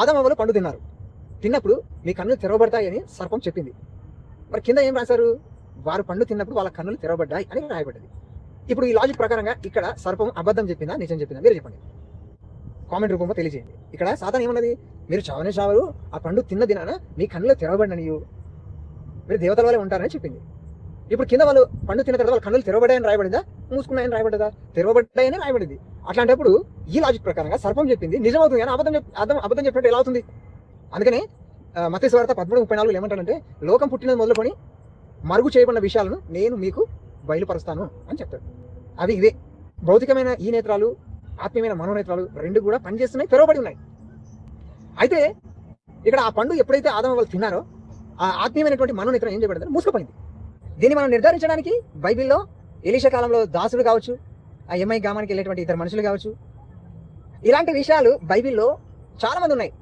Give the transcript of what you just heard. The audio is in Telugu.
ఆదామవ్వలు పండు తిన్నారు. తిన్నప్పుడు మీ కన్నులు తెరవబడతాయని సర్పం చెప్పింది. మరి కింద ఏం రాశారు? వారు పండు తిన్నప్పుడు వాళ్ళ కన్నులు తెరవబడ్డాయి అని రాయబడ్డది. ఇప్పుడు ఈ లాజిక్ ప్రకారంగా ఇక్కడ సర్పం అబద్ధం చెప్పిందా, నిజం చెప్పిందా? మీరు చెప్పండి, కామెంట్ రూపంలో తెలియజేయండి. ఇక్కడ సాతాను ఏమన్నది? మీరు చావనే చావరు, ఆ పండు తిన్న దినాన మీ కన్నులు తెరవబడిననియు, మీరు దేవతల వల్లే ఉంటారని చెప్పింది. ఇప్పుడు కింద వాళ్ళు పండు తిన్న తర్వాత వాళ్ళ కన్నులు తెరవబడాయని రాయబడిందా, మూసుకున్నాయని రాయబడ్డదా? తెరవబడ్డాయని రాయబడింది. అట్లాంటప్పుడు ఈ లాజిక్ ప్రకారంగా సర్పం చెప్పింది నిజమవుతుంది కానీ అబద్ధం చెప్పినట్టు ఎలా అవుతుంది? అందుకనే మత్తయి సువార్త 13:34 ఏమంటాడంటే, లోకం పుట్టినది మొదలుకొని మరుగు చేయబడిన విషయాలను నేను మీకు బయలుపరుస్తాను అని చెప్తాడు. అది ఇదే భౌతికమైన ఈ నేత్రాలు, ఆత్మీయమైన మనోనేత్రాలు రెండు కూడా పనిచేస్తున్నాయి, తెరవబడి ఉన్నాయి. అయితే ఇక్కడ ఆ పండు ఎప్పుడైతే ఆదాము వాళ్ళు తిన్నారో ఆ ఆత్మీయమైనటువంటి మనోనేత్రం ఏం చేయబడిందో మూసుకుపోయింది. దీన్ని మనం నిర్ధారించడానికి బైబిల్లో ఎలీషా కాలంలో దాసుడు కావచ్చు, ఆ ఎంఐ గ్రామానికి వెళ్ళేటువంటి ఇతర మనుషులు కావచ్చు, ఇలాంటి విషయాలు బైబిల్లో చాలా మంది ఉన్నాయి.